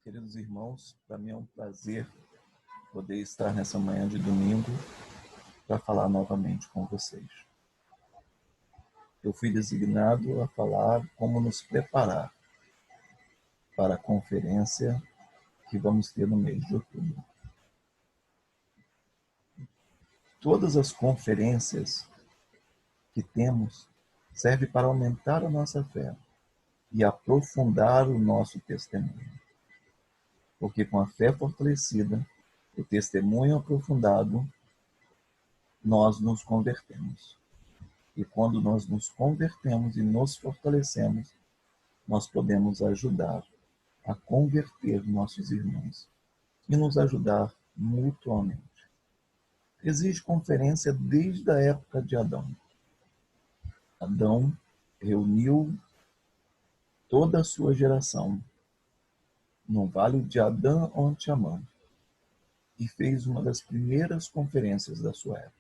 Queridos irmãos, para mim é um prazer poder estar nessa manhã de domingo para falar novamente com vocês. Eu fui designado a falar como nos preparar para a conferência que vamos ter no mês de outubro. Todas as conferências que temos servem para aumentar a nossa fé e aprofundar o nosso testemunho. Porque com a fé fortalecida, o testemunho aprofundado, nós nos convertemos. E quando nós nos convertemos e nos fortalecemos, nós podemos ajudar a converter nossos irmãos e nos ajudar mutuamente. Existe conferência desde a época de Adão. Adão reuniu toda a sua geração no vale de Adã-Ontiamã e fez uma das primeiras conferências da sua época.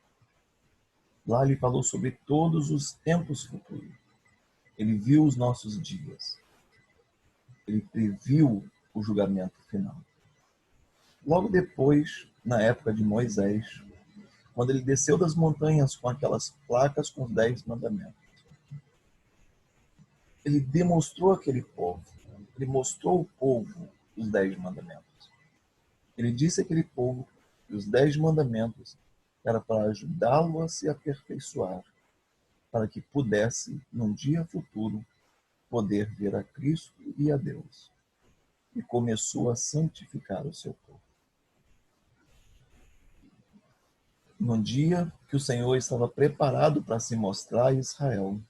Lá ele falou sobre todos os tempos futuros. Ele viu os nossos dias. Ele previu o julgamento final. Logo depois, na época de Moisés, quando ele desceu das montanhas com aquelas placas com os 10 mandamentos, ele demonstrou àquele povo, ele mostrou ao povo os 10 mandamentos. Ele disse àquele povo que os 10 mandamentos era para ajudá-lo a se aperfeiçoar, para que pudesse, num dia futuro, poder ver a Cristo e a Deus. E começou a santificar o seu povo. No dia que o Senhor estava preparado para se mostrar a Israel,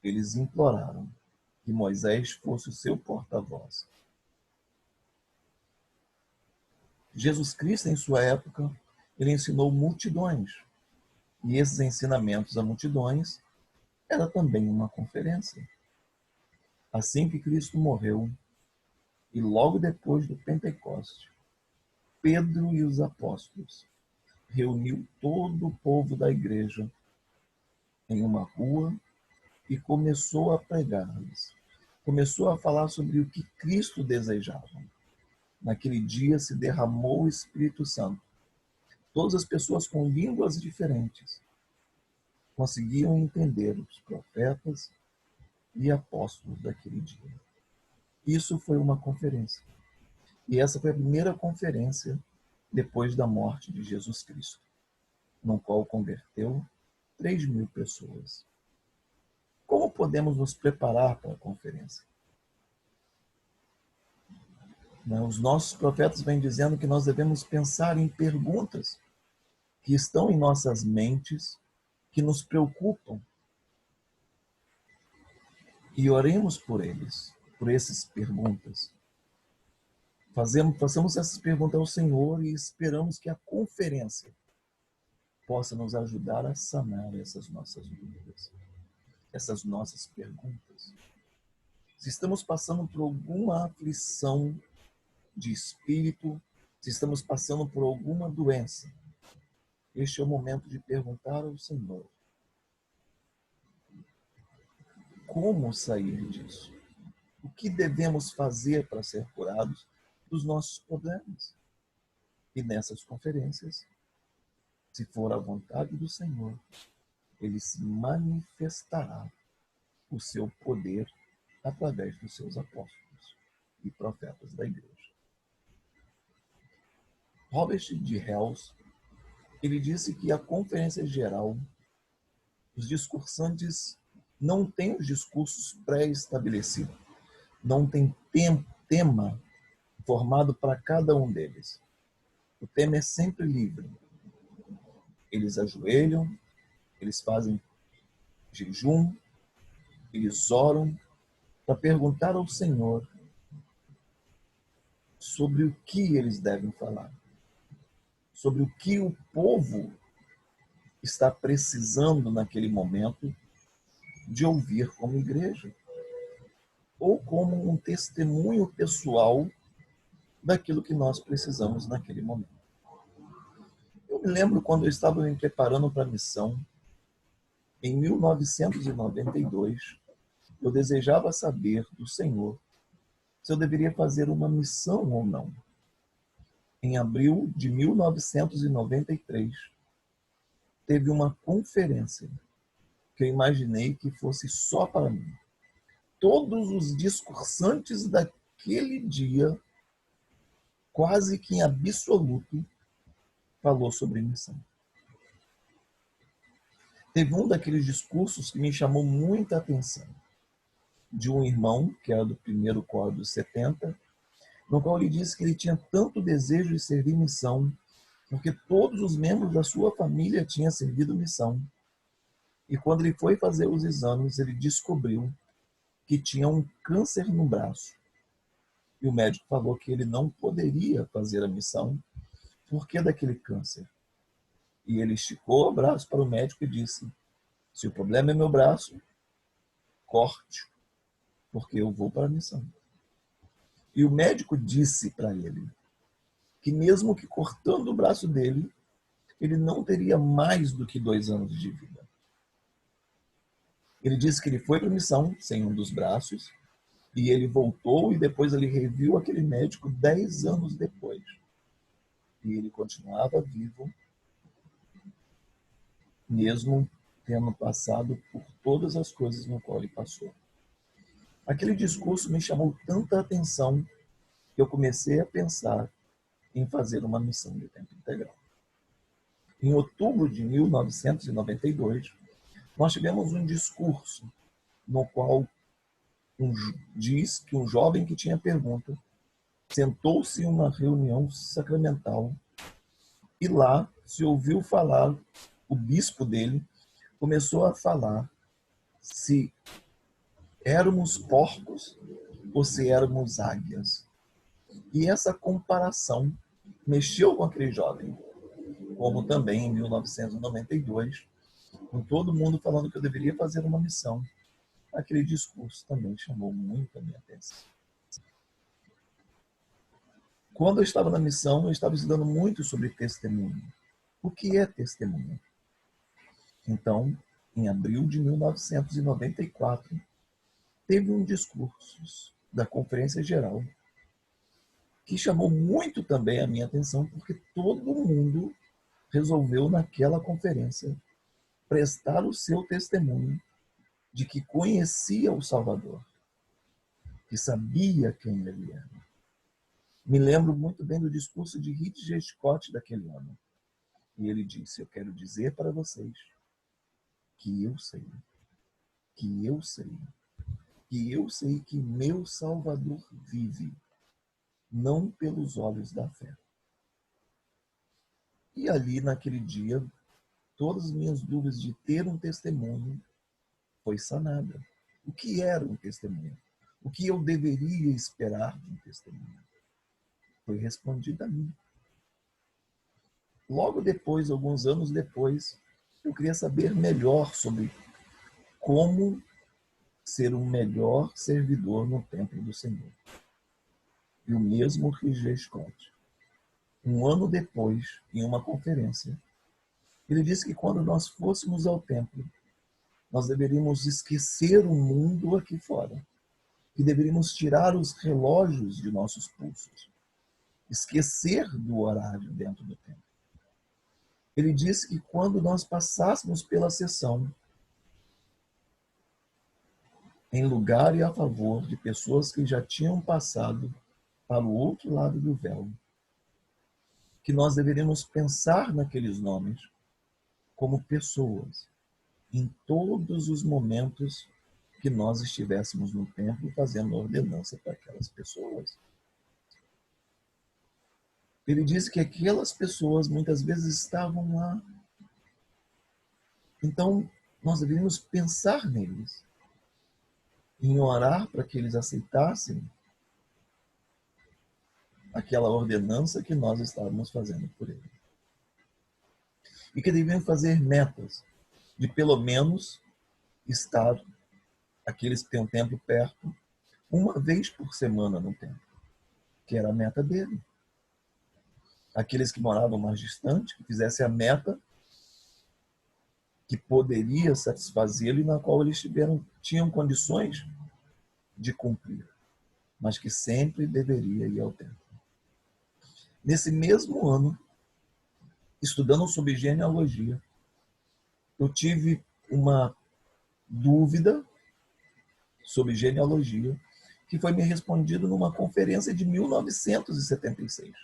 eles imploraram que Moisés fosse o seu porta-voz. Jesus Cristo, em sua época, ele ensinou multidões. E esses ensinamentos a multidões era também uma conferência. Assim que Cristo morreu, e logo depois do Pentecoste, Pedro e os apóstolos reuniu todo o povo da igreja em uma rua e começou a pregar-lhes. Começou a falar sobre o que Cristo desejava. Naquele dia se derramou o Espírito Santo. Todas as pessoas com línguas diferentes conseguiam entender os profetas e apóstolos daquele dia. Isso foi uma conferência. E essa foi a primeira conferência depois da morte de Jesus Cristo, no qual converteu 3.000 pessoas. Como podemos nos preparar para a conferência? Os nossos profetas vêm dizendo que nós devemos pensar em perguntas que estão em nossas mentes, que nos preocupam, e oremos por eles, por essas perguntas. Façamos essas perguntas ao Senhor e esperamos que a conferência possa nos ajudar a sanar essas nossas dúvidas, essas nossas perguntas. Se estamos passando por alguma aflição de espírito, se estamos passando por alguma doença, este é o momento de perguntar ao Senhor como sair disso. O que devemos fazer para ser curados dos nossos problemas? E nessas conferências, se for a vontade do Senhor, ele se manifestará o seu poder através dos seus apóstolos e profetas da igreja. Robert de Hales, ele disse que a conferência geral, os discursantes não têm os discursos pré-estabelecidos, não tem tema formado para cada um deles. O tema é sempre livre. Eles ajoelham, eles fazem jejum, eles oram para perguntar ao Senhor sobre o que eles devem falar, sobre o que o povo está precisando naquele momento de ouvir como igreja, ou como um testemunho pessoal daquilo que nós precisamos naquele momento. Eu me lembro quando eu estava me preparando para a missão, em 1992, eu desejava saber do Senhor se eu deveria fazer uma missão ou não. Em abril de 1993, teve uma conferência que eu imaginei que fosse só para mim. Todos os discursantes daquele dia, quase que em absoluto, falou sobre missão. Teve um daqueles discursos que me chamou muita atenção, de um irmão, que era do primeiro coro dos 70, no qual ele disse que ele tinha tanto desejo de servir missão, porque todos os membros da sua família tinham servido missão. E quando ele foi fazer os exames, ele descobriu que tinha um câncer no braço. E o médico falou que ele não poderia fazer a missão porque daquele câncer. E ele esticou o braço para o médico e disse: se o problema é meu braço, corte, porque eu vou para a missão. E o médico disse para ele que mesmo que cortando o braço dele, ele não teria mais do que 2 anos de vida. Ele disse que ele foi para a missão sem um dos braços, e ele voltou e depois ele reviu aquele médico 10 anos depois. E ele continuava vivo, mesmo tendo passado por todas as coisas no qual ele passou. Aquele discurso me chamou tanta atenção que eu comecei a pensar em fazer uma missão de tempo integral. Em outubro de 1992, nós tivemos um discurso no qual diz que um jovem que tinha pergunta sentou-se em uma reunião sacramental e lá se ouviu falar, o bispo dele começou a falar se éramos porcos ou se éramos águias. E essa comparação mexeu com aquele jovem, como também em 1992, com todo mundo falando que eu deveria fazer uma missão. Aquele discurso também chamou muito a minha atenção. Quando eu estava na missão, eu estava estudando muito sobre testemunho. O que é testemunho? Então, em abril de 1994, teve um discurso da Conferência Geral que chamou muito também a minha atenção, porque todo mundo resolveu naquela conferência prestar o seu testemunho de que conhecia o Salvador, que sabia quem ele era. Me lembro muito bem do discurso de Richard Scott daquele ano. E ele disse: eu quero dizer para vocês que eu sei, que eu sei, que eu sei que meu Salvador vive, não pelos olhos da fé. E ali, naquele dia, todas as minhas dúvidas de ter um testemunho foi sanada. O que era um testemunho? O que eu deveria esperar de um testemunho? Foi respondido a mim. Logo depois, alguns anos depois, eu queria saber melhor sobre como ser um melhor servidor no templo do Senhor. E o mesmo Richard Scott, um ano depois, em uma conferência, ele disse que quando nós fôssemos ao templo, nós deveríamos esquecer o mundo aqui fora, que deveríamos tirar os relógios de nossos pulsos, esquecer do horário dentro do templo. Ele disse que quando nós passássemos pela sessão, em lugar e a favor de pessoas que já tinham passado para o outro lado do véu, que nós deveríamos pensar naqueles nomes como pessoas, em todos os momentos que nós estivéssemos no templo fazendo ordenança para aquelas pessoas. Ele disse que aquelas pessoas muitas vezes estavam lá. Então, nós deveríamos pensar neles, em orar para que eles aceitassem aquela ordenança que nós estávamos fazendo por eles. E que devíamos fazer metas de pelo menos estar, aqueles que têm um templo perto, uma vez por semana no templo, que era a meta dele. Aqueles que moravam mais distante, que fizessem a meta que poderia satisfazê-lo e na qual eles tinham condições de cumprir. mas que sempre deveria ir ao templo. Nesse mesmo ano, estudando sobre genealogia, eu tive uma dúvida sobre genealogia que foi me respondido numa conferência de 1976.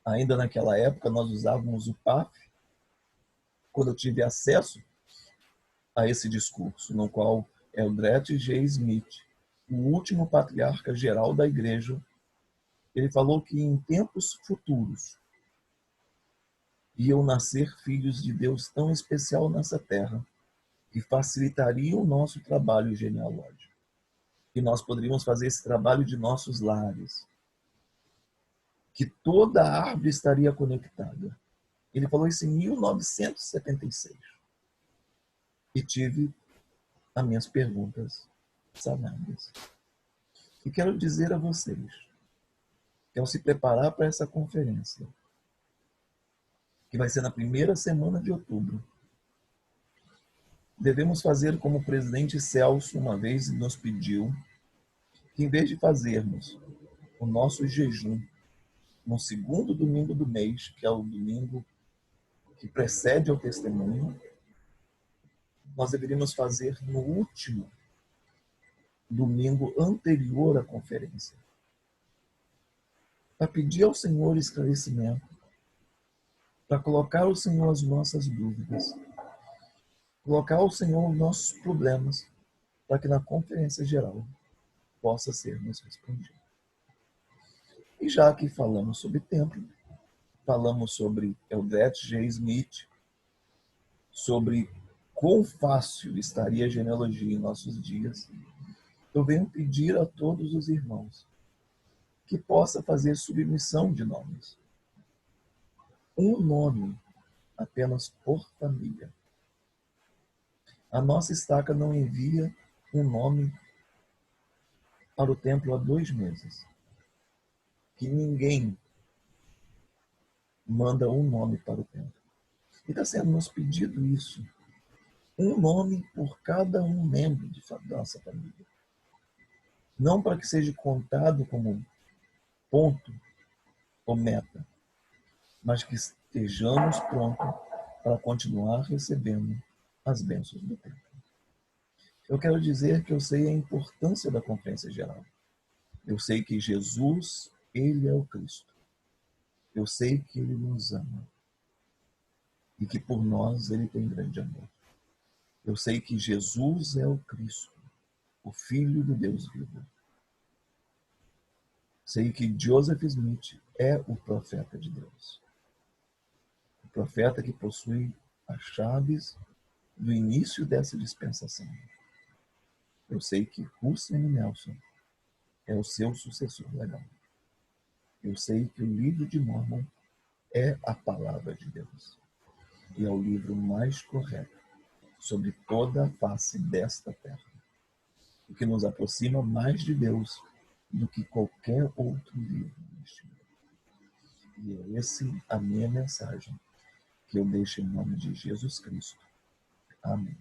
Ainda naquela época, nós usávamos o PAF, quando eu tive acesso a esse discurso, no qual Eldred G. Smith, o último patriarca geral da igreja, ele falou que em tempos futuros iam nascer filhos de Deus tão especial nessa terra que facilitariam o nosso trabalho genealógico. Que nós poderíamos fazer esse trabalho de nossos lares. Que toda a árvore estaria conectada. Ele falou isso em 1976. E tive as minhas perguntas sanadas. E quero dizer a vocês que ao se preparar para essa conferência, que vai ser na primeira semana de outubro, devemos fazer como o presidente Celso uma vez nos pediu, que em vez de fazermos o nosso jejum no segundo domingo do mês, que é o domingo que precede ao testemunho, nós deveríamos fazer no último domingo anterior à conferência, para pedir ao Senhor esclarecimento, para colocar ao Senhor as nossas dúvidas, colocar ao Senhor os nossos problemas, para que na conferência geral possa sermos respondidos. E já que falamos sobre templo, falamos sobre Eldred G. Smith, sobre quão fácil estaria a genealogia em nossos dias, eu venho pedir a todos os irmãos que possa fazer submissão de nomes. Um nome apenas por família. A nossa estaca não envia um nome para o templo há 2 meses. Que ninguém manda um nome para o templo. E está sendo nos pedido isso. Um nome por cada um membro da nossa família. Não para que seja contado como ponto ou meta, mas que estejamos prontos para continuar recebendo as bênçãos do templo. Eu quero dizer que eu sei a importância da conferência geral. Eu sei que Jesus, ele é o Cristo. Eu sei que ele nos ama e que por nós ele tem grande amor. Eu sei que Jesus é o Cristo, o Filho do Deus vivo. Sei que Joseph Smith é o profeta de Deus. O profeta que possui as chaves do início dessa dispensação. Eu sei que Russell Nelson é o seu sucessor legal. Eu sei que o livro de Mormon é a palavra de Deus. E é o livro mais correto sobre toda a face desta terra. O que nos aproxima mais de Deus do que qualquer outro livro neste mundo. E é essa a minha mensagem que eu deixo em nome de Jesus Cristo. Amém.